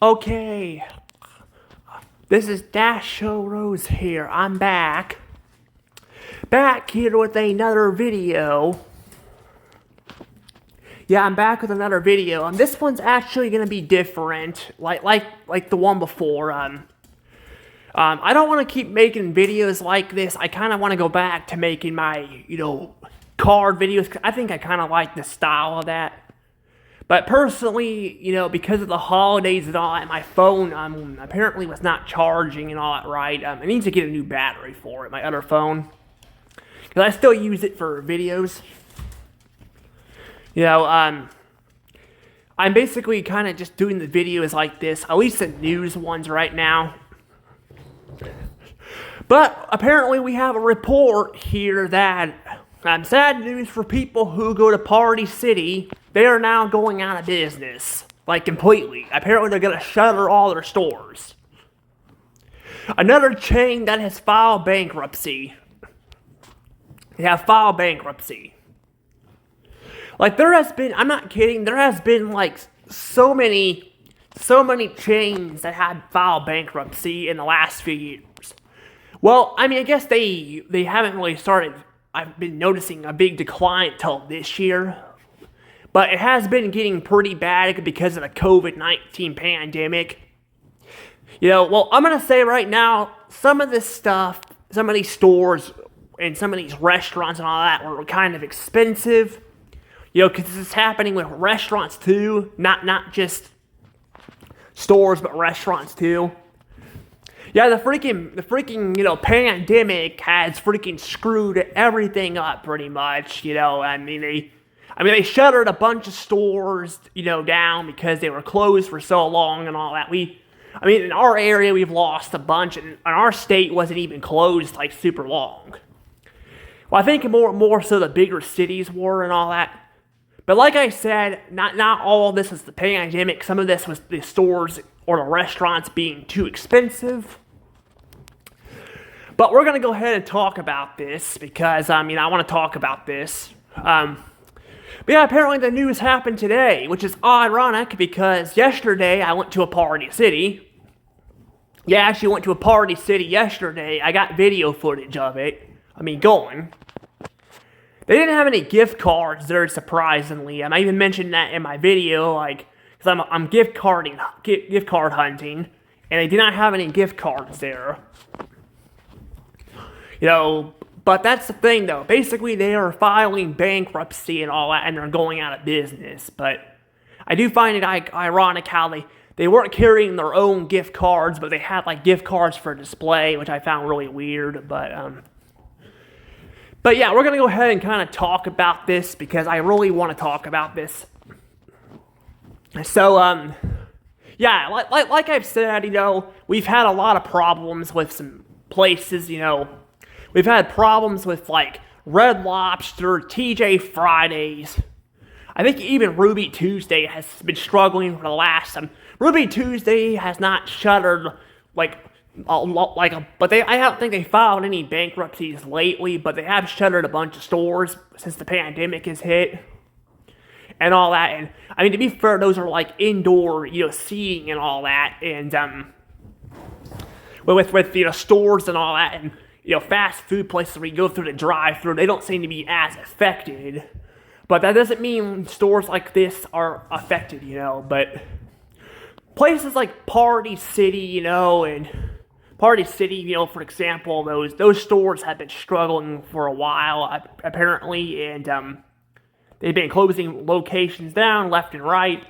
Okay, this is Dash Show Rose here. I'm back here with another video. Yeah, I'm back with another video. This one's actually gonna be different, like the one before. I don't want to keep making videos like this. I kind of want to go back to making my, card videos. I think I kind of like the style of that. But personally, because of the holidays and all that, my phone apparently was not charging and all that right. I need to get a new battery for it, my other phone. Because I still use it for videos. I'm basically kind of just doing the videos like this, at least the news ones right now. But apparently we have a report here that, sad news for people who go to Party City. They are now going out of business, like completely. Apparently they're going to shutter all their stores. Another chain that has filed bankruptcy. They have filed bankruptcy. Like there has been, I'm not kidding, there has been like so many chains that have filed bankruptcy in the last few years. Well, I guess they haven't really started. I've been noticing a big decline till this year. But it has been getting pretty bad because of the COVID-19 pandemic. Well, I'm going to say right now, some of this stuff, some of these stores and some of these restaurants and all that were kind of expensive. Because this is happening with restaurants too, not just stores, but restaurants too. Yeah, the freaking pandemic has freaking screwed everything up pretty much. They shuttered a bunch of stores, down because they were closed for so long and all that. In our area, we've lost a bunch, and our state wasn't even closed like super long. Well, I think more so the bigger cities were and all that. But like I said, not all of this is the pandemic. Some of this was the stores or the restaurants being too expensive. But we're going to go ahead and talk about this because, I want to talk about this. But yeah, apparently the news happened today, which is ironic because yesterday I went to a Party City. Yeah, I actually went to a Party City yesterday. I got video footage of it. Going. They didn't have any gift cards there, surprisingly. I even mentioned that in my video, because I'm gift card hunting, and they did not have any gift cards there. But that's the thing, though. Basically, they are filing bankruptcy and all that, and they're going out of business. But I do find it ironic how they weren't carrying their own gift cards, but they had, gift cards for display, which I found really weird. But yeah, we're going to go ahead and kind of talk about this because I really want to talk about this. So, yeah, like I've said, we've had a lot of problems with some places, We've had problems with, Red Lobster, TJ Fridays. I think even Ruby Tuesday has been struggling for the last time. Ruby Tuesday has not shuttered, but I don't think they filed any bankruptcies lately, but they have shuttered a bunch of stores since the pandemic has hit. And all that, and, to be fair, those are, indoor, seating and all that, and, with stores and all that, and, fast food places where you go through the drive-thru, they don't seem to be as affected. But that doesn't mean stores like this are affected, But places like Party City, and Party City, for example, those stores have been struggling for a while, apparently, and they've been closing locations down left and right.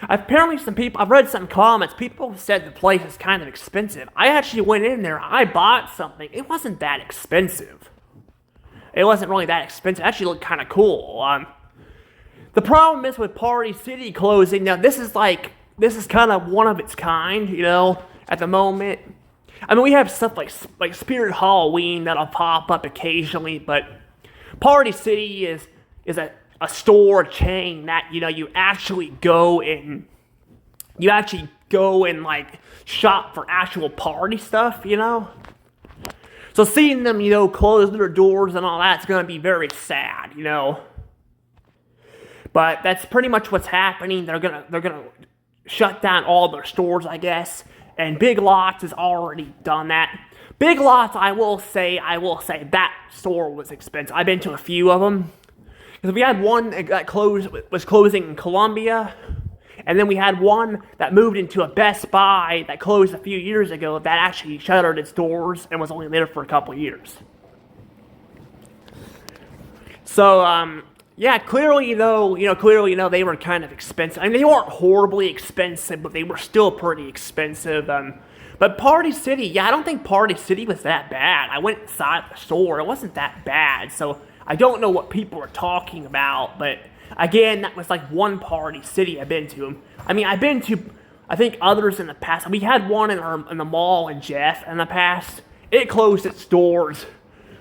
Apparently I've read some comments, people said the place is kind of expensive. I actually went in there, I bought something, it wasn't that expensive. It wasn't really that expensive, it actually looked kind of cool. The problem is with Party City closing, now this is kind of one of its kind, at the moment. We have stuff like Spirit Halloween that'll pop up occasionally, but Party City is a store chain that, you actually go and shop for actual party stuff, So seeing them, close their doors and all that's going to be very sad, But that's pretty much what's happening. They're gonna shut down all their stores, I guess. And Big Lots has already done that. Big Lots, I will say that store was expensive. I've been to a few of them. Because we had one that was closing in Columbia. And then we had one that moved into a Best Buy that closed a few years ago that actually shuttered its doors and was only there for a couple years. So, yeah, clearly though, they were kind of expensive. I mean, they weren't horribly expensive, but they were still pretty expensive. But Party City, yeah, I don't think Party City was that bad. I went inside the store, it wasn't that bad. So I don't know what people are talking about, but again, that was like one Party City I've been to. I mean, I've been to, I think, others in the past. We had one in the mall in Jeff in the past. It closed its doors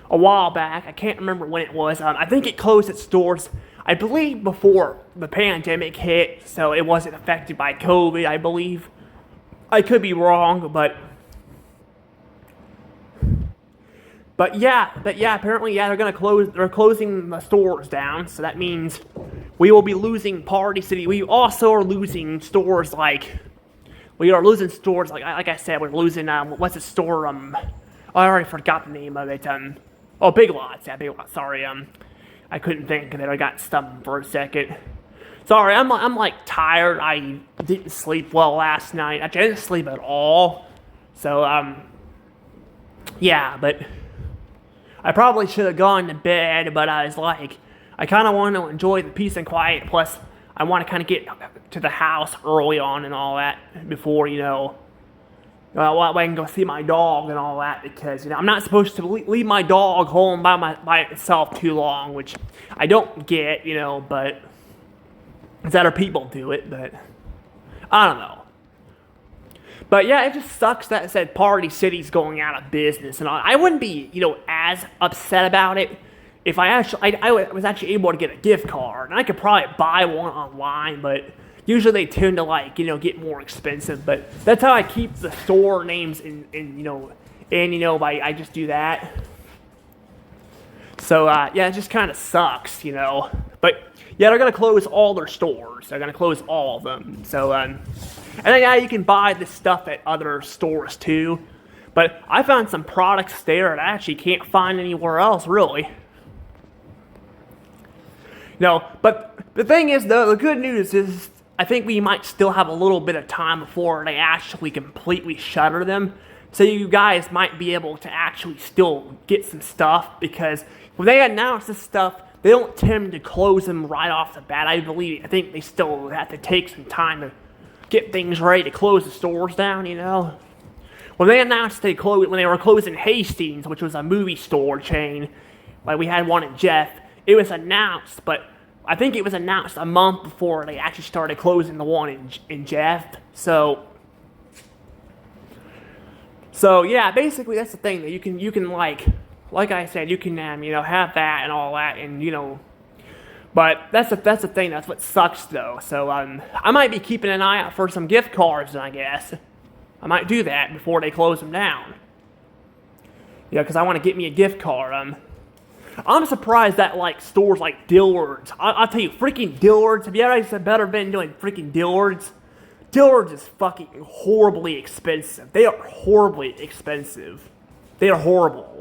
a while back. I can't remember when it was. I think it closed its doors, I believe, before the pandemic hit, so it wasn't affected by COVID, I believe. I could be wrong, but yeah, apparently, yeah, they're closing the stores down, so that means we will be losing Party City. We also are losing stores like I said, we're losing, what's the store, I already forgot the name of it, Big Lots, yeah, Big Lots, sorry, I couldn't think of it, I got stumped for a second. Sorry, I'm like tired. I didn't sleep well last night. I didn't sleep at all. So, yeah, but I probably should have gone to bed, but I was like, I kind of want to enjoy the peace and quiet. Plus, I want to kind of get to the house early on and all that before, I can go see my dog and all that, because, I'm not supposed to leave my dog home by itself too long, which I don't get, but that other people do it, but I don't know. But yeah, it just sucks that it said Party City's going out of business, and I wouldn't be, as upset about it if I was actually able to get a gift card, and I could probably buy one online, but usually they tend to get more expensive. But that's how I keep the store names I just do that. So yeah, it just kind of sucks, But yeah, they're gonna close all their stores. They're gonna close all of them. So and then, yeah, you can buy this stuff at other stores too. But I found some products there that I actually can't find anywhere else, really. But the thing is, though, the good news is I think we might still have a little bit of time before they actually completely shutter them. So you guys might be able to actually still get some stuff, because when they announce this stuff, they don't tend to close them right off the bat. I think they still have to take some time to get things ready to close the stores down, When they announced when they were closing Hastings, which was a movie store chain, like we had one in Jeff, it was announced, but I think it was announced a month before they actually started closing the one in Jeff. So yeah, basically that's the thing, that you can like I said, you can have that and all that, and but that's the thing. That's what sucks, though. So I might be keeping an eye out for some gift cards, I guess. I might do that before they close them down. Because I want to get me a gift card. I'm surprised that stores like Dillard's. I'll tell you, freaking Dillard's. Have you ever been doing freaking Dillard's? Dillard's is fucking horribly expensive. They are horribly expensive. They are horrible.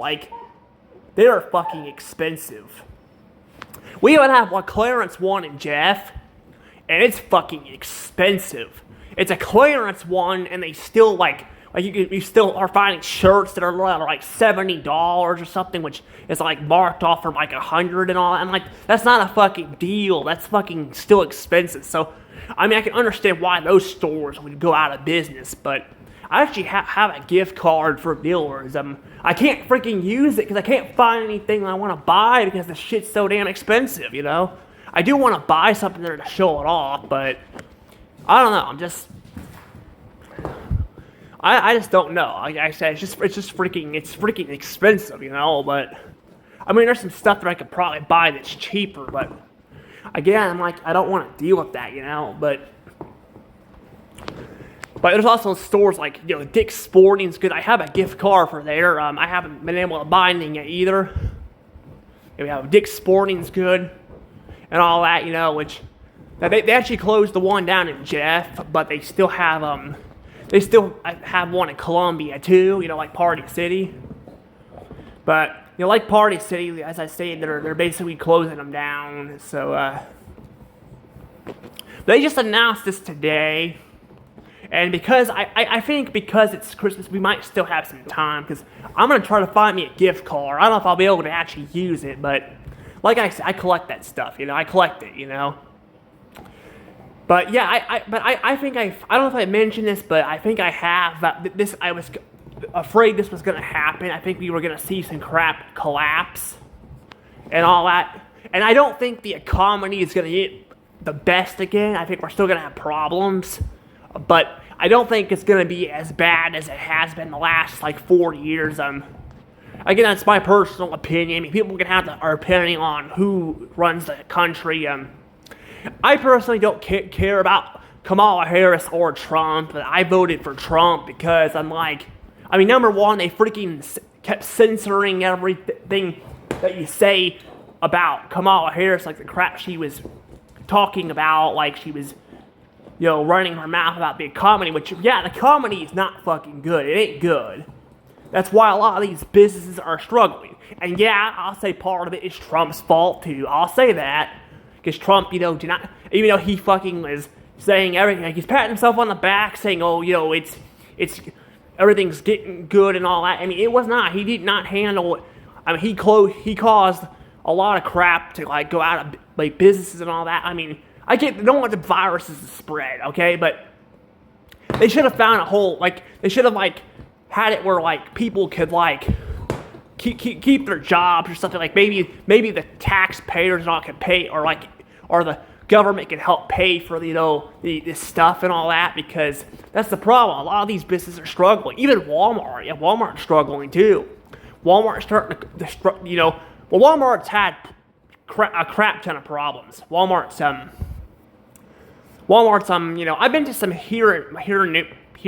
They are fucking expensive. We even have a clearance one in Jeff, and it's fucking expensive. It's a clearance one, and they still you still are finding shirts that are like $70 or something, which is marked off for $100 and all. And that's not a fucking deal. That's fucking still expensive. So I mean, I can understand why those stores would go out of business, but I actually have a gift card for Dillard's. I can't freaking use it because I can't find anything I want to buy because the shit's so damn expensive, I do want to buy something there to show it off, but I don't know. I just don't know. Like I said, it's freaking expensive, but I mean, there's some stuff that I could probably buy that's cheaper, but again, I don't want to deal with that, But there's also stores like, Dick's Sporting's good. I have a gift card for there. I haven't been able to buy anything yet either. We have Dick's Sporting's good and all that, which Now, they actually closed the one down in Jeff, but they still have one in Columbia too. Like Party City. But like Party City, as I said, they're basically closing them down. So they just announced this today. And because I think because it's Christmas, we might still have some time, because I'm going to try to find me a gift card. I don't know if I'll be able to actually use it, but like I said, I collect that stuff, I collect it, But yeah, I think I don't know if I mentioned this, but I think I have. This, I was afraid this was going to happen. I think we were going to see some crap collapse and all that. And I don't think the economy is going to get the best again. I think we're still going to have problems. But I don't think it's going to be as bad as it has been the last, 4 years. Again, that's my personal opinion. I mean, people can have their opinion on who runs the country. I personally don't care about Kamala Harris or Trump, but I voted for Trump because number one, they freaking kept censoring everything that you say about Kamala Harris, like the crap she was talking about, like she was running her mouth about the economy, which, yeah, the economy is not fucking good. It ain't good. That's why a lot of these businesses are struggling. And yeah, I'll say part of it is Trump's fault too. I'll say that. Because Trump, did not, even though he fucking was saying everything, he's patting himself on the back, saying, oh, it's everything's getting good and all that. I mean, it was not. He did not handle it. I mean, he caused a lot of crap to, go out of, businesses and all that. I mean, I don't want the viruses to spread, okay? But they should have found a whole, they should have, had it where, people could, keep their jobs or something. Maybe the taxpayers not could pay, or the government can help pay for, this stuff and all that, because that's the problem. A lot of these businesses are struggling. Even Walmart. Yeah, Walmart's struggling, too. Walmart's starting to, Walmart's had a crap ton of problems. Walmart's, I've been to some here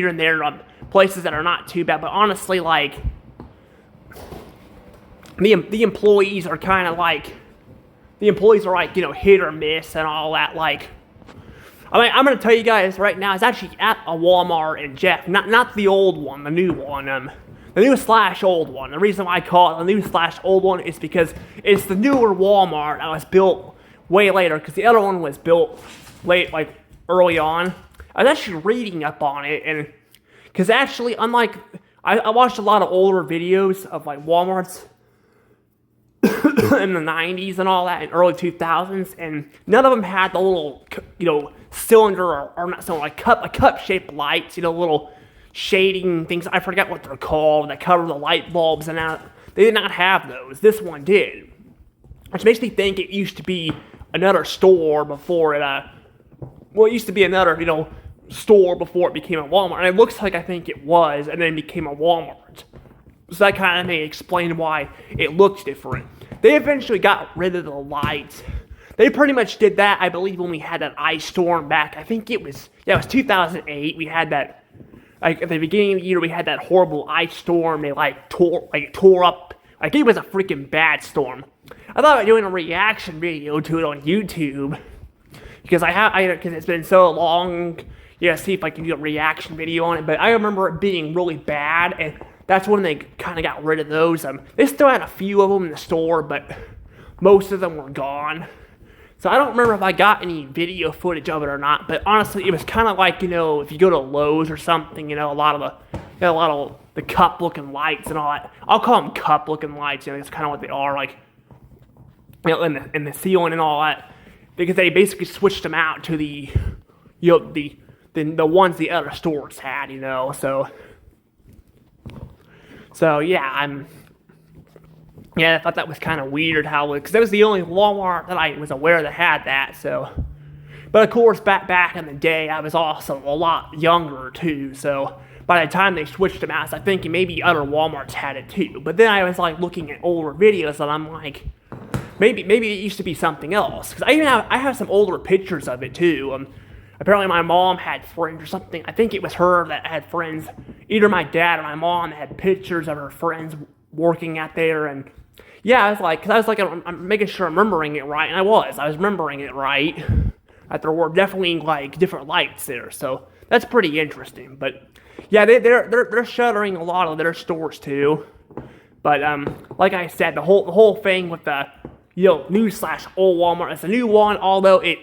and there places that are not too bad, but honestly, the employees are kind of hit or miss and all that. I'm going to tell you guys right now, it's actually at a Walmart in Jeff, not the old one, the new one, the new / old one. The reason why I call it the new / old one is because it's the newer Walmart that was built way later, because the other one was built late, early on. I was actually reading up on it, and because actually, unlike, I watched a lot of older videos of Walmart's in the 90s and all that, in early 2000s, and none of them had the little, cylinder or not cylinder, cup-shaped lights, little shading things. I forget what they're called, that cover the light bulbs, and that. They did not have those. This one did, which makes me think it used to be another store before it. It used to be another, store before it became a Walmart, and it looks like I think it was, and then became a Walmart. So that kind of may explain why it looks different. They eventually got rid of the lights. They pretty much did that, I believe, when we had that ice storm back. I think it was 2008. We had that, at the beginning of the year, we had that horrible ice storm. They tore up. It was a freaking bad storm. I thought about doing a reaction video to it on YouTube, because because it's been so long. See if I can do a reaction video on it. But I remember it being really bad, and that's when they kind of got rid of those. They still had a few of them in the store, but most of them were gone. So I don't remember if I got any video footage of it or not. But honestly, it was kind of like, if you go to Lowe's or something, a lot of the cup-looking lights and all that. I'll call them cup-looking lights. That's kind of what they are, in the ceiling and all that, because they basically switched them out to the ones the other stores had. So yeah, I thought that was kind of weird because that was the only Walmart that I was aware that had that. So, but of course, back in the day, I was also a lot younger too. So by the time they switched them out, I was thinking maybe other Walmarts had it too. But then I was looking at older videos, and I'm like, maybe it used to be something else. Because I have some older pictures of it too. Apparently my mom had friends or something. I think it was her that had friends. Either my dad or my mom had pictures of her friends working out there. And yeah, I'm making sure I'm remembering it right. And I was remembering it right. that there were definitely like different lights there. So that's pretty interesting. But yeah, they're shuttering a lot of their stores too. But like I said, the whole thing with the new slash old Walmart, it's a new one. Although it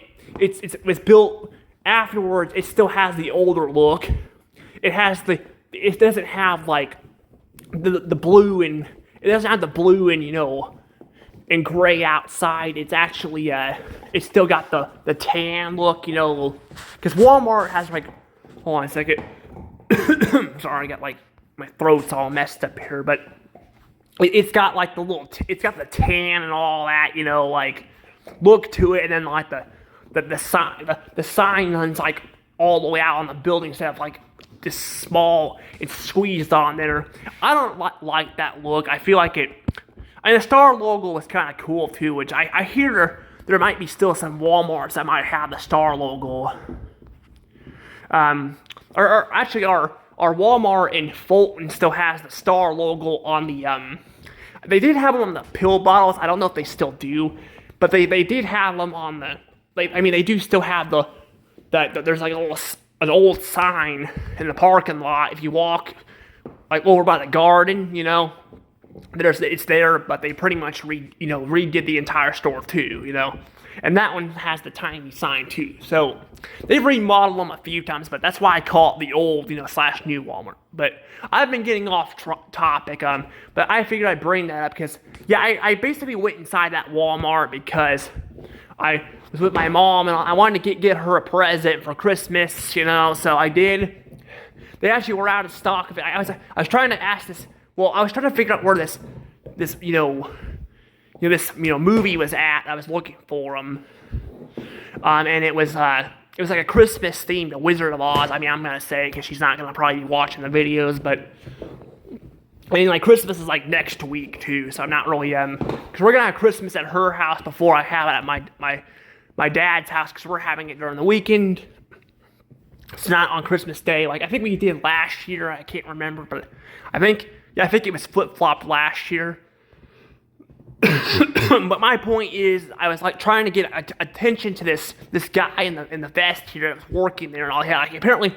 was built afterwards, it still has the older look. It doesn't have like the blue and it doesn't have the blue and and gray outside. It's actually it's still got the tan look, because Walmart has like, hold on a second. Sorry, I got like my throat's all messed up here, but it's got like it's got the tan and all that, like look to it, and then like the sign runs like all the way out on the building instead of like this small, it's squeezed on there. I don't like that look. I feel like and the star logo was kind of cool too, which I hear there might be still some Walmarts that might have the star logo. Or actually, our Walmart in Fulton still has the star logo on the, they did have them on the pill bottles. I don't know if they still do, but they did have them on they do still have there's like an old sign in the parking lot. If you walk like over by the garden, it's there, but they pretty much redid the entire store too, and that one has the tiny sign too. So they've remodeled them a few times, but that's why I call it the old slash new Walmart. But I've been getting off topic, but I figured I'd bring that up because I basically went inside that Walmart because I was with my mom and I wanted to get her a present for Christmas, so I did. They actually were out of stock of it. I was trying to ask this. Well, I was trying to figure out where this movie was at. I was looking for them, and it was like a Christmas themed, The Wizard of Oz. I mean, I'm gonna say because she's not gonna probably be watching the videos, but I mean, like Christmas is like next week too, so I'm not really because we're gonna have Christmas at her house before I have it at my dad's house because we're having it during the weekend. It's not on Christmas Day. Like I think we did last year. I can't remember, but I think it was flip-flopped last year. But my point is, I was like trying to get attention to this guy in the vest here that was working there and all that. Like, apparently,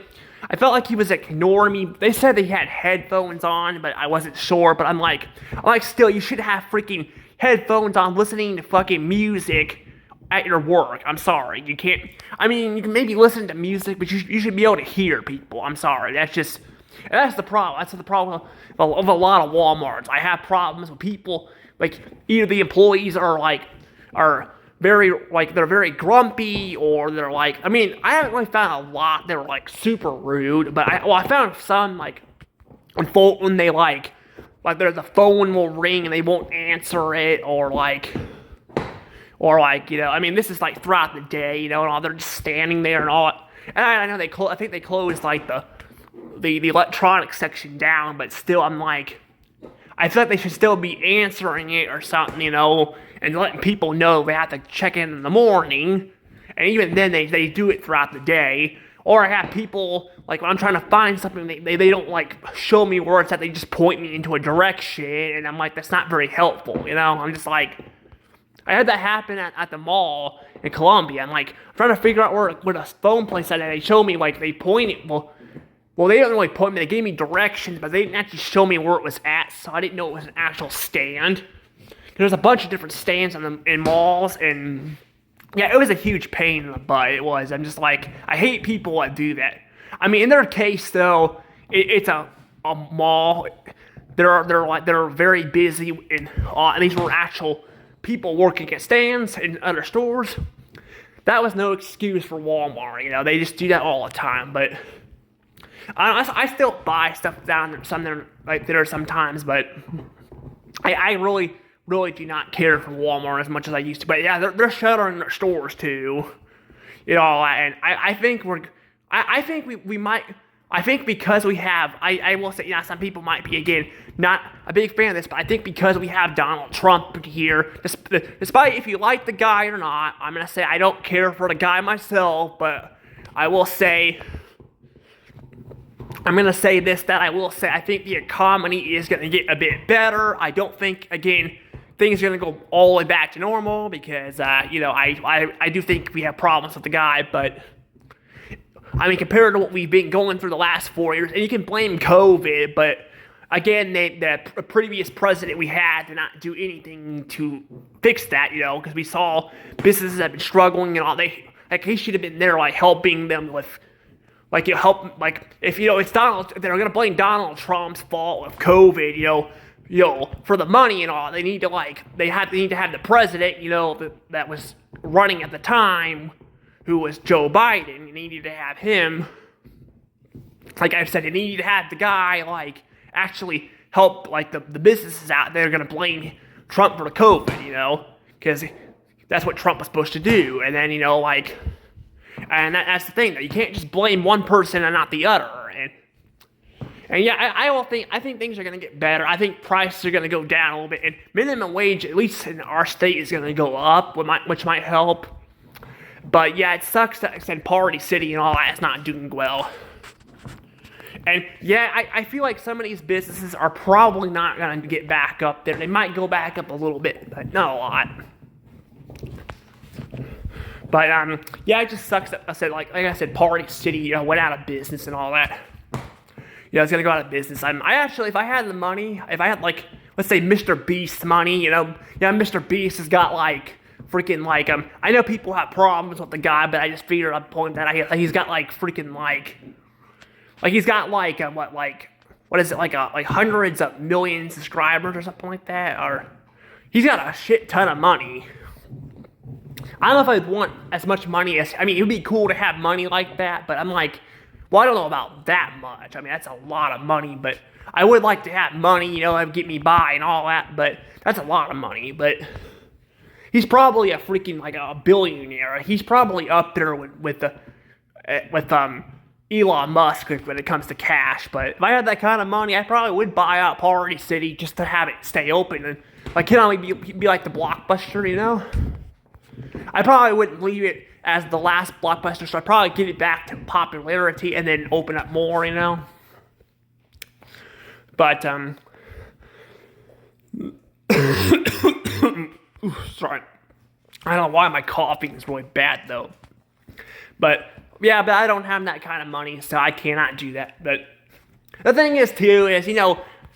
I felt like he was ignoring me. They said they had headphones on, but I wasn't sure. But I'm like, still, you should have freaking headphones on, listening to fucking music at your work. I'm sorry, you can't. I mean, you can maybe listen to music, but you should be able to hear people. I'm sorry, that's the problem. That's the problem of a lot of Walmarts. I have problems with people, like either the employees are very grumpy, or they're like, I mean, I haven't really found a lot that were like super rude, but I found some like when they like the phone will ring and they won't answer it, or I mean, this is like throughout the day, and all, they're just standing there and all. And I know I think they closed like the electronics section down, but still, I'm like, I feel like they should still be answering it or something, and letting people know they have to check in the morning, and even then they do it throughout the day. Or I have people, like when I'm trying to find something, they don't like show me where it's at, they just point me into a direction, and I'm like, that's not very helpful, I'm just like, I had that happen at the mall in Columbia. I'm like trying to figure out where the phone place at, and they show me like they pointed. Well, they didn't really point me. They gave me directions, but they didn't actually show me where it was at, so I didn't know it was an actual stand. There's a bunch of different stands in malls, and yeah, it was a huge pain in the butt. It was. I'm just like, I hate people that do that. I mean, in their case though, it's a mall. They're very busy, and these were actual people working at stands in other stores. That was no excuse for Walmart. They just do that all the time, but. I still buy stuff down there sometimes, but I really do not care for Walmart as much as I used to. But yeah, they're shuttering their stores too, and I think we might. I think because we have, I will say, some people might be, again, not a big fan of this, but I think because we have Donald Trump here, despite if you like the guy or not, I'm going to say I don't care for the guy myself, but I will say, I think the economy is going to get a bit better. I don't think, again, things are gonna go all the way back to normal because I do think we have problems with the guy, but I mean compared to what we've been going through the last 4 years, and you can blame COVID, but again, the previous president we had did not do anything to fix that, because we saw businesses have been struggling and all. He should have been there, helping them with, if it's Donald, they're gonna blame Donald Trump's fault of COVID, for the money and all. They need to they need to have the president, that was running at the time, who was Joe Biden. You needed to have him. Like I said, you needed to have the guy actually help the businesses out. They're gonna blame Trump for the COVID, because that's what Trump was supposed to do. And then and that's the thing, though. You can't just blame one person and not the other. And yeah, I think things are gonna get better. I think prices are gonna go down a little bit, and minimum wage, at least in our state, is gonna go up, which might help. But yeah, it sucks that Party City and all that is not doing well. And yeah, I feel like some of these businesses are probably not going to get back up there. They might go back up a little bit, but not a lot. But yeah, it just sucks that I said, Party City went out of business and all that. It's gonna go out of business. I actually, if I had the money, if I had let's say Mr. Beast's money, Mr. Beast has got freaking I know people have problems with the guy, but I just figured I'd point that out. He's got he's got what is it, hundreds of million subscribers or something like that, or he's got a shit ton of money. I don't know if I'd want as much money as, it would be cool to have money like that, but I'm well, I don't know about that much. That's a lot of money, but I would like to have money, that would get me by and all that, but that's a lot of money. But he's probably a freaking a billionaire. He's probably up there with Elon Musk when it comes to cash. But if I had that kind of money, I probably would buy out Party City just to have it stay open and can only be like the Blockbuster, I probably wouldn't leave it as the last Blockbuster, so I'd probably get it back to popularity and then open up more, But sorry, I don't know why my coughing is really bad though. But yeah, but I don't have that kind of money, so I cannot do that. But the thing is, too, is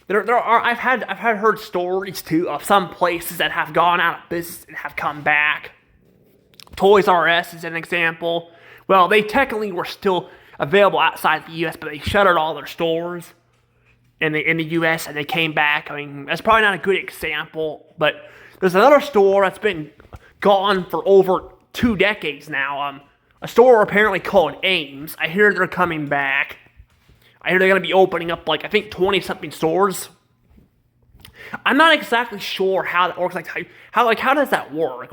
there are I've heard stories too of some places that have gone out of business and have come back. Toys R Us is an example. Well, they technically were still available outside the U.S., but they shuttered all their stores in the U.S. and they came back. That's probably not a good example, but there's another store that's been gone for over 2 decades now. A store apparently called Ames. I hear they're coming back. I hear they're going to be opening up, I think 20-something stores. I'm not exactly sure how that works. How does that work?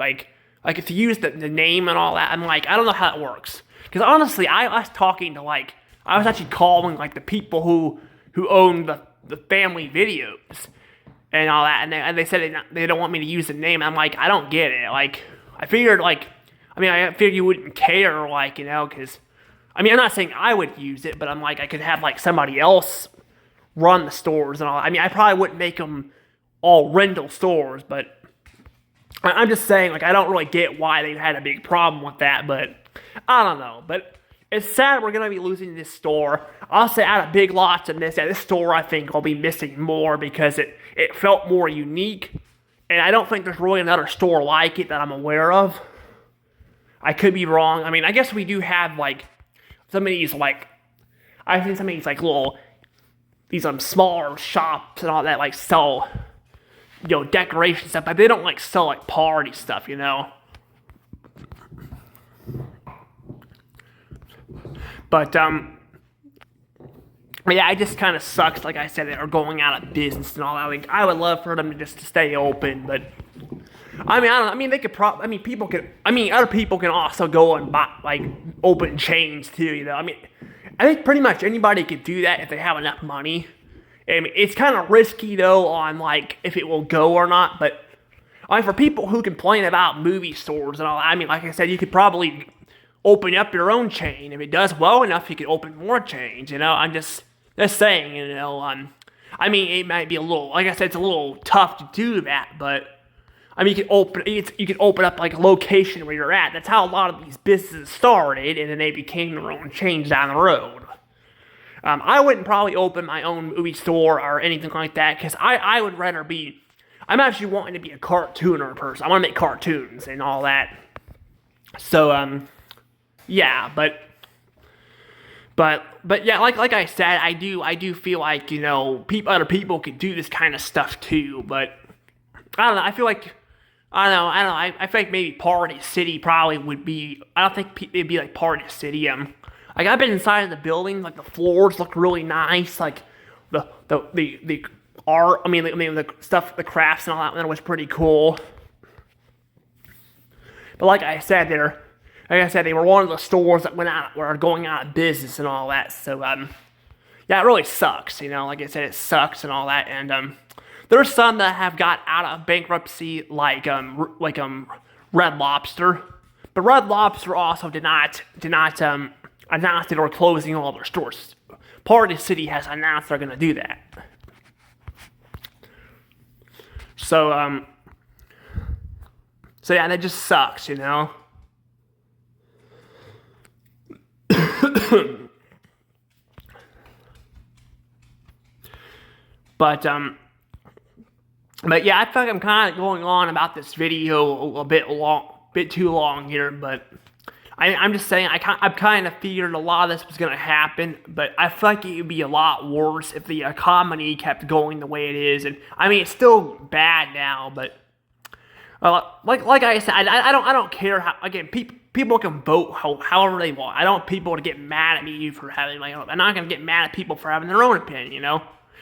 If you use the name and all that, I don't know how it works. Because honestly, I was talking to, I was actually calling, the people who own the family videos and all that, and they said they don't want me to use the name. I'm I don't get it. I figured, I figured you wouldn't care, because, I'm not saying I would use it, but I could have, somebody else run the stores and all. I probably wouldn't make them all rental stores, but I'm just saying, I don't really get why they had a big problem with that, but I don't know. But it's sad we're going to be losing this store. I'll say out of Big Lots and this store I think will be missing more because it felt more unique, and I don't think there's really another store like it that I'm aware of. I could be wrong. I guess we do have, some of these, I think some of these, little, these, smaller shops and all that, sell, decoration stuff, but they don't, sell, party stuff, But, yeah, it just kind of sucks, like I said, they're going out of business and all that. I would love for them to just stay open, but I don't know. They could people could, other people can also go and buy, open chains too, I think pretty much anybody could do that if they have enough money. It's kind of risky though on, if it will go or not, but, for people who complain about movie stores and all, like I said, you could probably open up your own chain. If it does well enough, you could open more chains, I'm just saying, it might be a little, like I said, it's a little tough to do that, but I mean, you can open up like a location where you're at. That's how a lot of these businesses started, and then they became their own chains down the road. I wouldn't probably open my own movie store or anything like that because I would rather be. I'm actually wanting to be a cartooner person. I want to make cartoons and all that. So yeah, but yeah, like I said, I do feel like other people could do this kind of stuff too. But I don't know. I feel like. I don't know. I feel like maybe Party City probably would be. I don't think it'd be like Party City. Like I've been inside of the building. Like the floors look really nice. Like the art. I mean the stuff, the crafts and all that was pretty cool. But like I said, they were one of the stores that were going out of business and all that. So yeah, it really sucks. Like I said, it sucks and all that. And there's some that have got out of bankruptcy, like Red Lobster, but Red Lobster also did not announce they were closing all their stores. Party City has announced they're going to do that. So yeah, that just sucks, But yeah, I feel like I'm kind of going on about this video a bit too long here. But I'm just saying I kind of figured a lot of this was gonna happen. But I feel like it would be a lot worse if the economy kept going the way it is. And I mean, it's still bad now, but like I said, I don't care how. Again, people can vote however they want. I don't want people to get mad at me for having my own. I'm not gonna get mad at people for having their own opinion,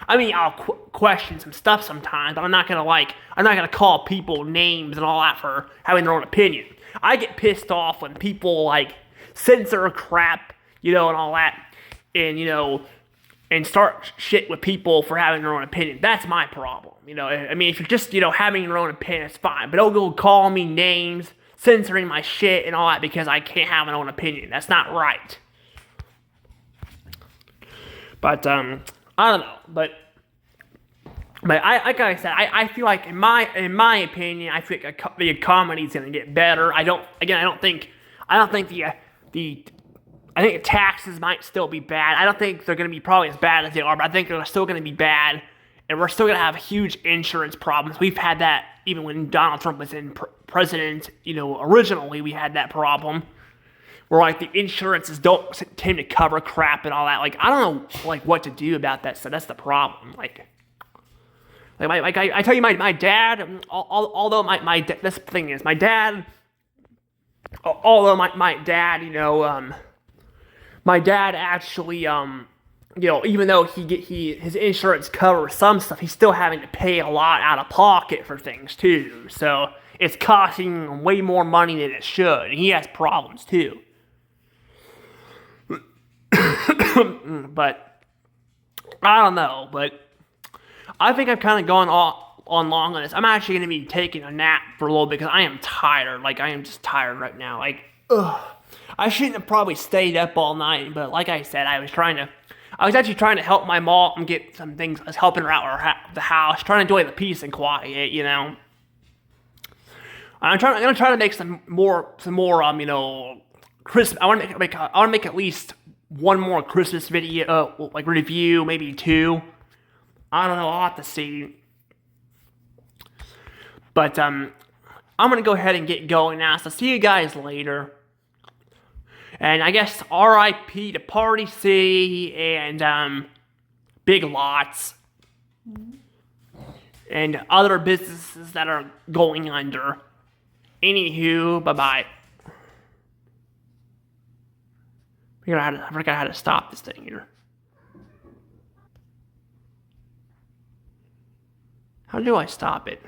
I mean, I'll question some stuff sometimes, but I'm not gonna call people names and all that for having their own opinion. I get pissed off when people like censor crap, and all that, and start shit with people for having their own opinion. That's my problem. I mean, if you're just having your own opinion, it's fine, but don't go call me names, censoring my shit and all that because I can't have my own opinion. That's not right. But I don't know, but like I said, I feel like in my opinion, I think the economy's gonna get better. I think the taxes might still be bad. I don't think they're gonna be probably as bad as they are, but I think they're still gonna be bad, and we're still gonna have huge insurance problems. We've had that even when Donald Trump was in president. Originally we had that problem. Where like the insurances don't tend to cover crap and all that. Like I don't know like what to do about that. So that's the problem. I tell you, my dad. Although this thing is my dad. Although my dad, my dad actually, even though his insurance covers some stuff, he's still having to pay a lot out of pocket for things too. So it's costing him way more money than it should, and he has problems too. But I don't know, but I think I've kind of gone on long on this. I'm actually going to be taking a nap for a little bit because I am tired. Like, I am just tired right now. Like, I shouldn't have probably stayed up all night, but like I said, I was actually trying to help my mom get some things. I was helping her out the house, trying to enjoy the peace and quiet, I'm gonna try to make some more, Christmas. I want to make at least one more Christmas video, like review, maybe two. I don't know. I'll have to see. But I'm gonna go ahead and get going now. So see you guys later. And I guess R.I.P. to Party City and Big Lots and other businesses that are going under. Anywho, bye-bye. I forgot how to stop this thing here. How do I stop it?